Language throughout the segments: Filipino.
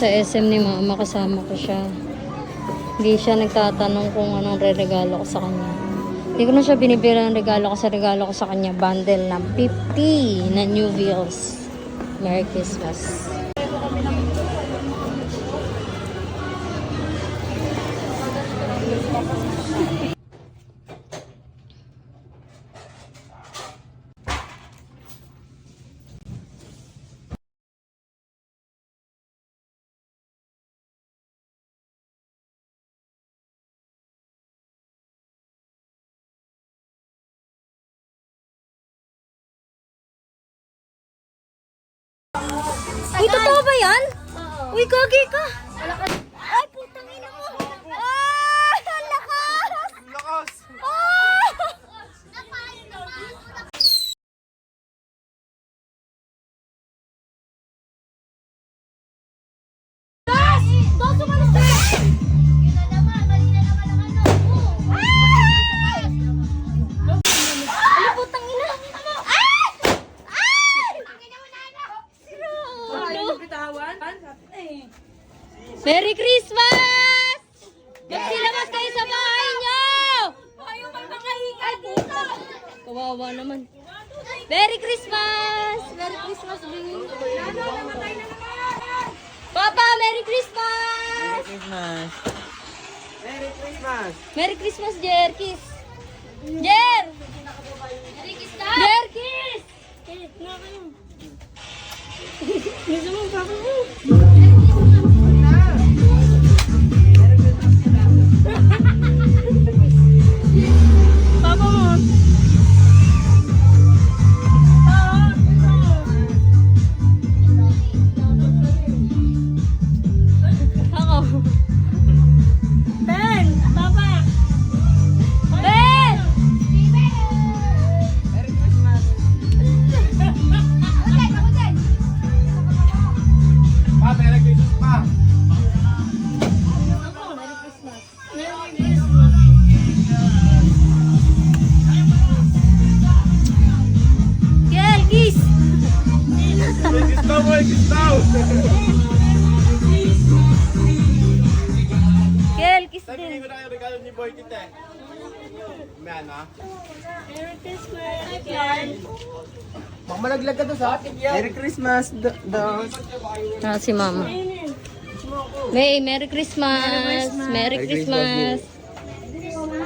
Sa SM ni mama, kasama ko siya. Hindi siya nagtatanong kung anong re-regalo ko sa kanya. Hindi ko na siya binibira ng regalo ko sa kanya. Bundle ng 50 na New Wheels. Merry Christmas. Uy, totoo ba yan? Oo. Uy, gagi ka. Ay, putang ina mo. Ah, ang lakas. Ang lakas. Ah! Gas! Dos, umalis na. Yun na naman, mali na naman ang ano. Ano, putang ina? Ay! Ay! Merry Christmas! Magsilabas kayo sa bahay niyo! Ayaw may makahinga dito! Kawawa naman. Merry Christmas! Merry Christmas, Bing! Papa, Merry Christmas! Merry Christmas! Merry Christmas! Merry Christmas, Jer! Kiss! Jer! Merry Christmas! Jer, kiss! Gusto mo, papa mo? Papa mo. Ako. Ben! Papa! Ben! Merry Christmas! Pa, Merry Christmas pa! Gel, kiss! Merry Christmas! Gel, kiss Sabi din. ko na yung regalo ni Boy Kite. Ayan ha? Merry Christmas! Baka malaglag ka to sa atin yan. Merry Christmas! Ah, si mama. May, Merry Christmas! Merry Christmas!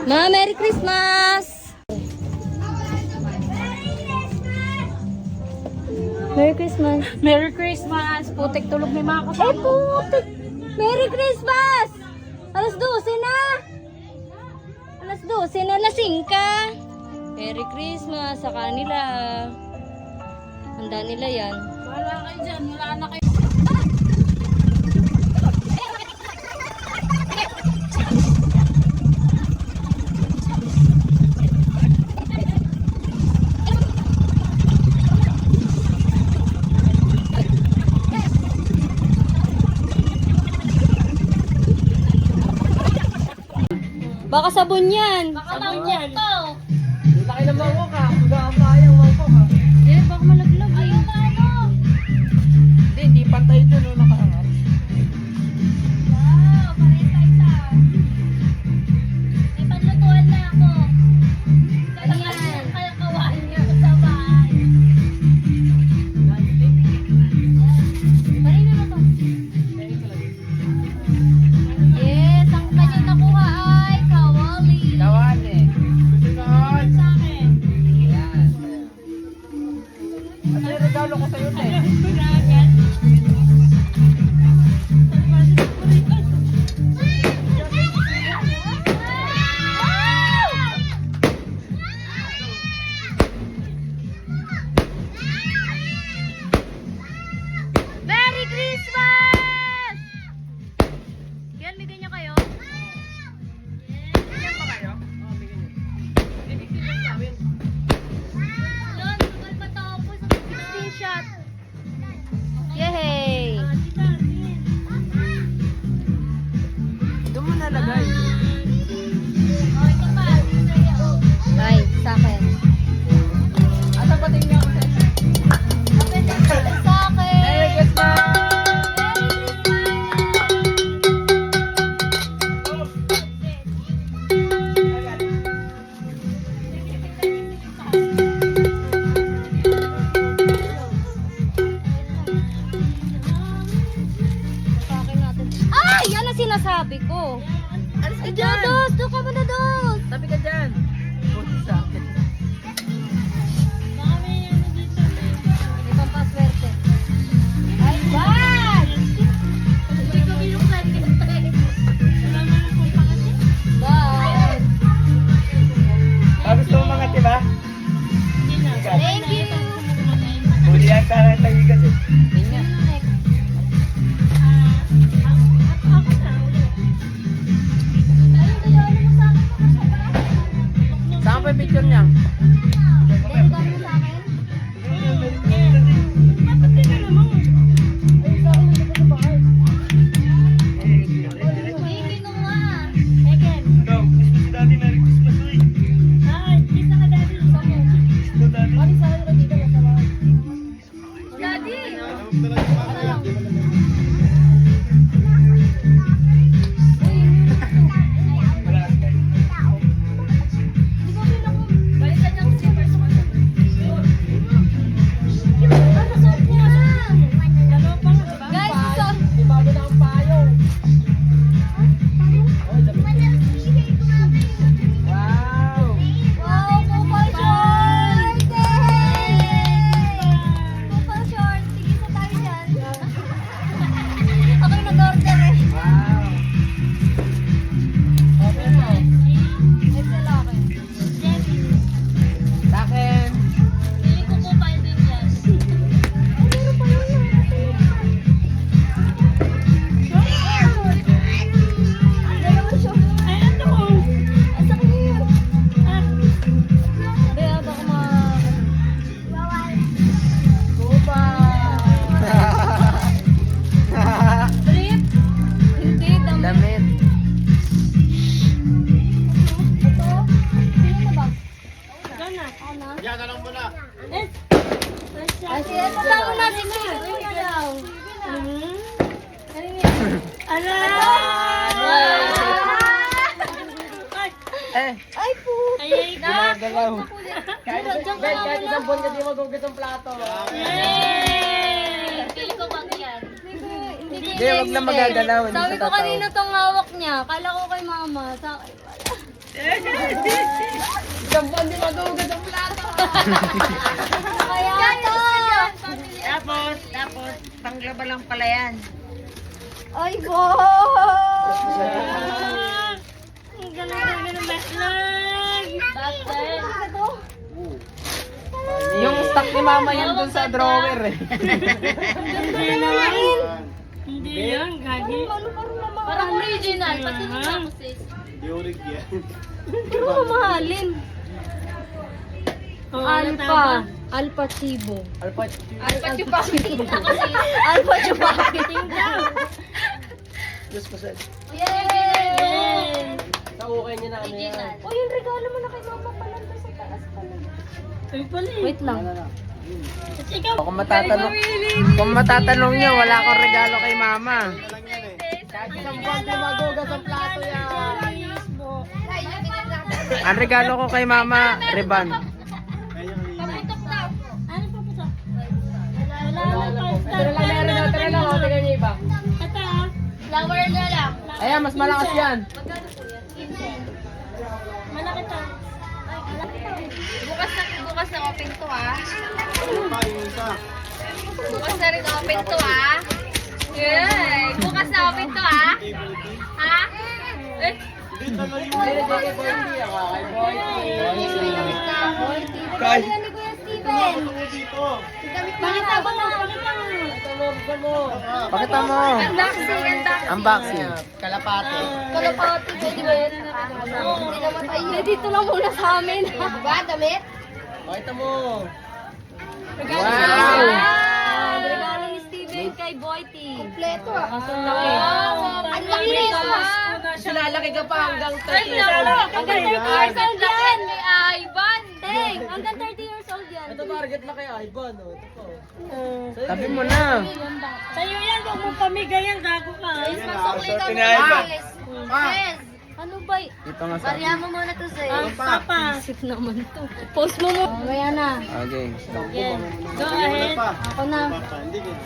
Ma, Merry Christmas! Merry Christmas! Merry Christmas! Putik tulog ni mga kasama. Ay, putik! Merry Christmas! Alas 12 na! Alas 12 na, lasing ka! Merry Christmas sa kanila. Handa nila yan. Wala kayo dyan. Wala na kayo. Baka sabon yan. Sabon yan. Laki ng mangkok ha. Gama yung mangkok ha. Eh, baka malaglag. Ayaw na ano. Hindi pantay ito no nakaangat. Wow, parenta. May panlutuan na ako. Kaya kalakawan niya sa bahay. Marina na to. Yes, ang kanyang nakuha ay kawali. Kawan eh. sinasabi ko. Alis ka dyan! Dos! Doon ka muna, Dos! Sabi ka dyan! Buti sa akin. Baka may ano dito. May pampaswerte. Ay, bag! Hindi ko binuksan. Wala mo ng kumpa kasi. Bag! Gusto mo mga tiba? Hindi na. Thank you! Huli yan ka ng tayo kasi. Ako na. Saan pa yung picture niya? Bago na ang payong. Wow! Wow, Kupal Short! Kupal Short, sige sa tayo dyan. Ako yung nag-order eh. Wow! Okay po. Excel akin. Sa akin. Kupa! Hindi, damit. Damit. Ito, sino na ba? Ako na? Kasi ito tao na, sige na daw. Eh! Ay po! Gumagalaw. Kahit isang buwan ka di magugas ang plato. Hindi, wag na magagalaw. Hindi Sabi sa ko tataw. kanina tong hawak niya. Kala ko kay mama. Sa akin pala. Isang buwan di magugas ang plato. Kaya to! Tapos, panglaba lang pala yan. Ay po! Ang galing talaga ng backlog. Backlog. Yung stock ni mama yan dun sa drawer eh. Hindi naman. Hindi yan, gagi. Parang original. Pati nung ako sis. Pero mamahalin. Alpha. Alpha Chibo. Alpat. Alpha Chupaki. Alpha Chupaki. Diyos ko sa'yo. Yay! Sa ukay niya na ano yan. Oh, yung regalo mo na kay mama pala doon sa taas pala. Ay pala eh. Wait lang. At ikaw, Kung matatanong niyo, wala akong regalo kay mama. Kahit isang buwan di magugas ang plato yan. Ang regalo ko kay mama, riban. ano pa pa? Tara lang, meron na, tara lang. O, tingnan niyo iba. Ito ah. Flower na lang. Ayan, mas malakas yan. Malaki to. Bukas na open to ah. Bukas na rin open to ah. Yay! Bukas na open to ah. Ha? Eh? Kay ni Kuya Steven. Pakita mo na. Pakita mo. Unboxing. Unboxing. Kalapate. Kalapati, pwede ba yan? Hindi namatay yun. Dito lang muna sa amin. Diba, damit? Pakita mo. Regalo Wow! sa regalo ni Steven kay Boyty. Kompleto ah. Ang laki. Ang laki nito ah. Silalaki ka pa hanggang 30 Ay, hanggang 30 years old yan. May Ivan. Teng, hanggang 30 years old yan. Ito target na kay Ivan. Oh. Ito po. Tabi mo na. Sa'yo yan, huwag mong pamigay yan, gago ka. Masukli ka ni Ivan. Yes. Ano ba? Ito nga sa Bariya mo muna to sa'yo. Papa. Isip naman to. Post mo mo. Kaya na. Okay. Yan. Go ahead. Ako na.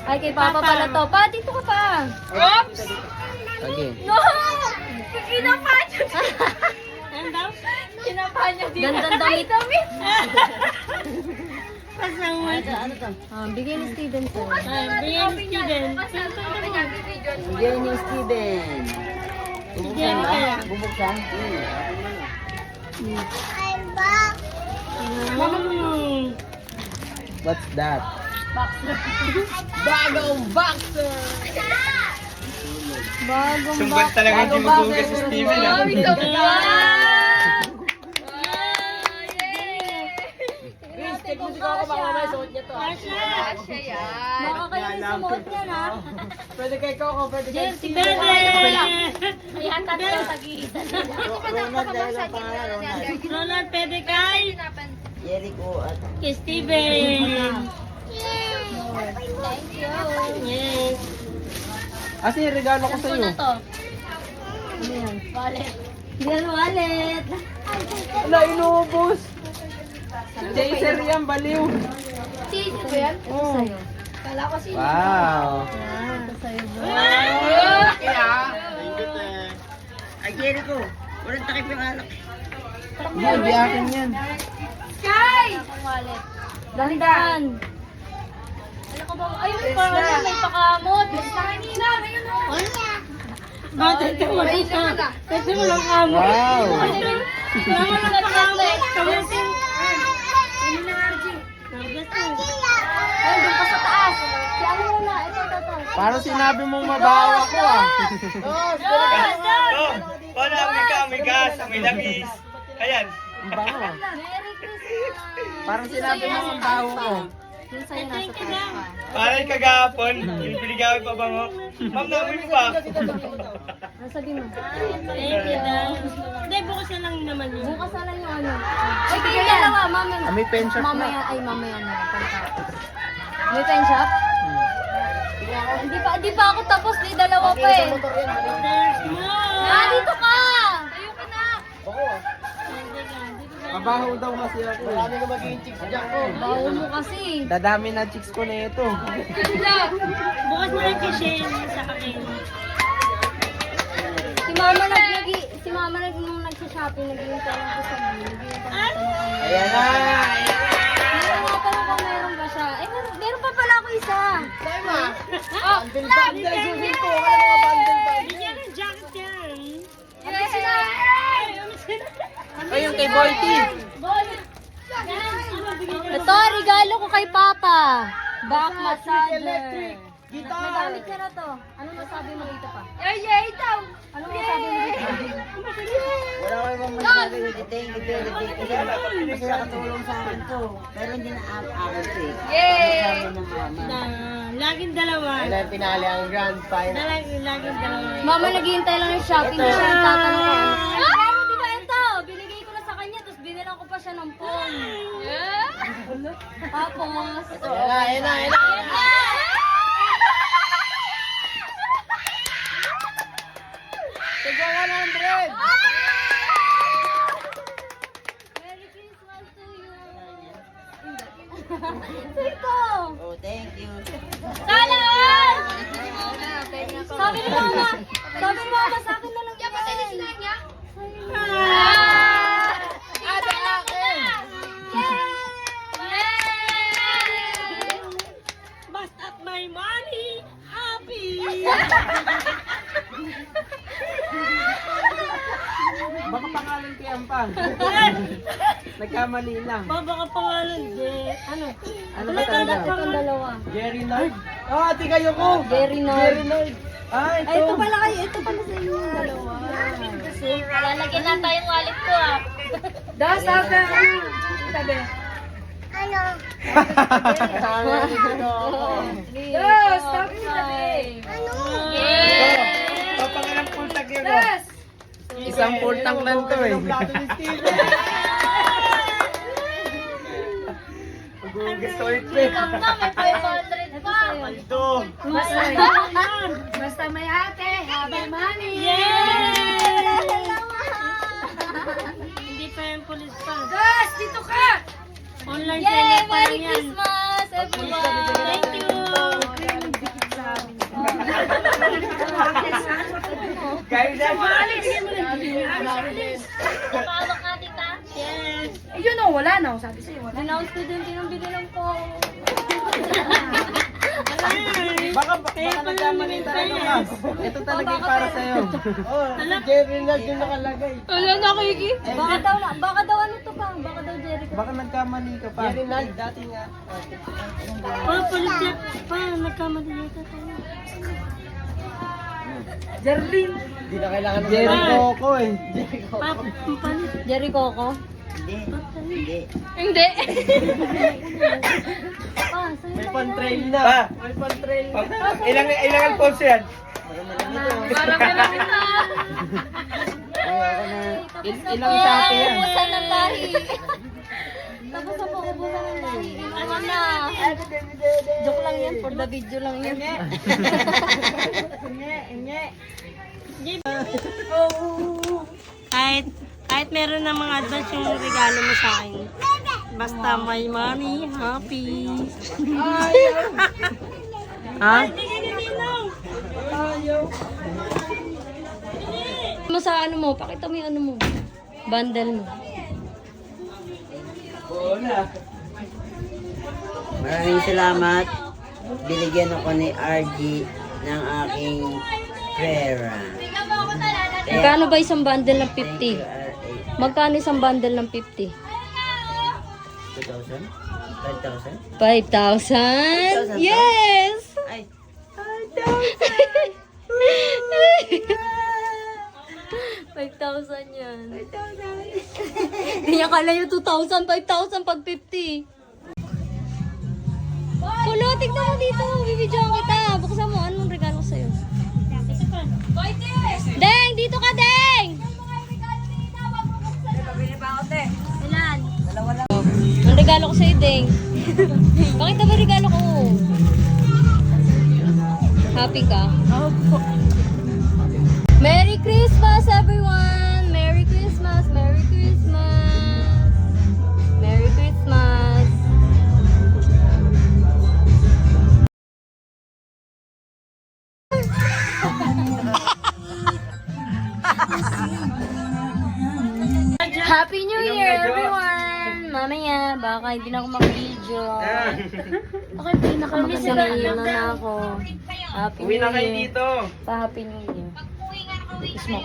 Ay, kay Papa pala to. Pa, dito ka pa. Oops! Sige. No! Kinapa niya. Ano daw? Kinapa niya. Gandang damit. damit. Bigay ni Steven to. Bigyan ni Steven. Bigay ni Steven. Bubuksan ba? Bubuksan? What's that? Bagong boxer! Bagong Sumbat talaga hindi magugas si Steven. Baka kayo sumuot niya na. Pwede kay Coco, pwede kay Si Bebe! Ihatag ka tag-iisa. Ronald, pwede kay? Jericho at Kay Steven. Yes. Kasi regalo ko sa iyo. to. Ano yan? Wallet. Hindi yan wallet. Wala, inubos. Chaser yan, baliw. Ito ba yan? Ito sa'yo. Wow. Ito sa'yo, bro. Ay, Jericho! Walang takip yung alak. Hindi akin yan. Wallet. Dahan-dahan. Ay, may pakamot. Bakit ka mo dito? Kasi mo lang kamo. Wow. Wala mo lang pakamot. Kamusin. Ay, doon pa sa taas. Si ano na, ito. Parang sinabi mong mabaho ako ah. Paano may gas, may langis. Ayan. Ang bango. Merry Christmas. Parang sinabi mong mabaho ko. Yung sa'yo nasa taas pa. Parang kagahapon, yung pinigawin pa bango. Ma'am, naamoy mo ba? Ano sabi mo? Thank you daw. Hindi, bukas na lang naman yun. Bukas na lang yung ano. Ay, kayo dalawa, mama. Ah, may pen shop na. Mamaya na. Pagkatapos. May pen shop? Hindi pa ako tapos. Di dalawa pa eh. There's more. Dito ka! Ayoko na. Mabaho daw kasi ako. Marami ka magiging chicks dyan ko. Bawo mo kasi. Dadami na chicks ko na ito. Bukas na lang kasi sa akin. Si mama nung nagsa-shopping, nag-iintay lang ko sa gilid. Ayan na! Meron nga pala kung meron ba siya. Eh, meron pa pala ako isa. Tema! Oh, Bundle susin ko. Kala mga bundle ba? Bigyan ng jacket yan. Ay, yung kay Boy T. Ito, regalo ko kay Papa. Back massager. Nagamit niya na to. Ano masabi mo dito pa? Ano masabi mo dito? Wala ko ibang masasabi with the thank you, very big. Kasi nakatulong sa akin to. Pero hindi na akin to eh. Yay! Sabi ng mama. Laging dalawa. Kailan pinali ang grand final. Laging dalawa. Mama, naghihintay lang ng shopping. Hindi siya nagtatanong ko. Pero di ba ito? Binigay ko na sa kanya, tapos binilang ko pa siya ng phone. Tapos, Ayan na. Tiga 100! Merry Christmas to you. Sito! Oh, thank you. Talaan! Sabi ni mama sa akin na lang. Kaya patay na sila niya? Ate akin! Basta't may money, happy! Baka pangalan kay Ampang. Nagkamali lang. Baka pangalan, ano? Ano ba talaga? Itong dalawa. Jerry Lloyd? Oh, ate kayo ko! Very Jerry nice. Lloyd! Ah, ito. Ay, ito pala kayo. Ito pala sa inyo yung dalawa. Lalagyan na tayong wallet ko ah. Das, sabi ko. Sabi. Das, sabi mo sabi. Papangalang full tag yun. Isang full tank lang to eh. Mag-ugas ko ito eh. May 500 pa. Ito. Basta may ate, habay money. Yay! Hindi pa yung police pa. Das, dito ka! Online Yay! seller pa Merry lang yan. Christmas, everyone! Thank you! Dinounce ko din tinambili lang po. Baka nagkamali talaga, Mas. Ito talaga yung para sa'yo. Oh, si Jerry Lord yung nakalagay. Wala na, Kiki. Baka daw ano to pa? Baka daw Jericho. Baka nagkamali ka pa. Jerry Lord, dati nga. Palit pa, nagkamali yata tayo. Hindi na kailangan ng Jerry Coco eh. Palit. Jerry Coco? Hindi. Hindi. May pan-trail na. May pan-trail na. Ilang alcohols yan? Marami lang ito. Ilang sate yan? Ubusan ng lahi. Tapos na po, ubusan ng lahi. Ano na? Joke lang yan, for the video lang yan. Kahit meron ng mga advance yung regalo mo sa akin. Basta may money, happy. Ha? Mo sa ano mo, pakita mo yung ano mo. Bundle mo. Maraming salamat. Binigyan ako ni RG ng aking pera. Magkano ba isang bundle ng 50? RA. Magkano isang bundle ng 50? 2,000? 5,000? 5,000? Yes! Ay, 5,000 yan. 5,000. Hindi niya kala yung 2,000, 5,000 pag 50. Kulo, tignan mo dito. Bibidyoan kita. Buksan mo. Anong regalo ko sa'yo? Deng! Dito ka, Deng! Ilan? Ang regalo ko sa'yo, Deng. Bakit ba regalo ko? Happy ka? Opo. Merry Christmas, everyone! Merry Christmas! Merry Christmas! Merry Christmas! Happy New Year, everyone! Mamaya, baka hindi na ako mag-video. Okay, pinaka-masaya na ako. Happy Uwi New na kayo Year. dito. Pa-Happy New Year.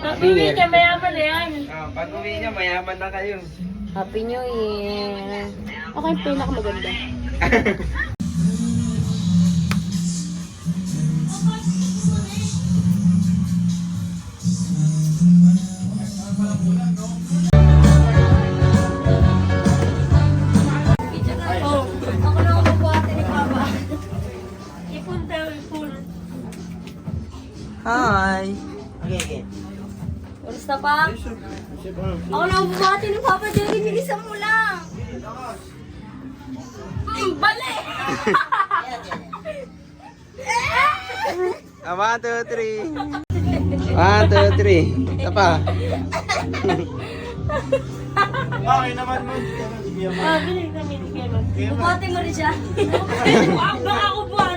Pag-uwi ka, mayaman na yan. Pag uwi niya, mayaman na kayo. Happy New Year. Okay, pinaka-maganda. Ako na ang mabuhati ni Papa. Ipon tayo, ipon. Hi. okay. Ulis na pa? Ako na ang bumati ni Papa Jerry, bilisan mo lang. Bali! 1, 2, 3. 1, 2, 3. Isa pa. Okay naman mo. Ah, binig na binig yan. Bumati mo rin siya. Baka ako buwan.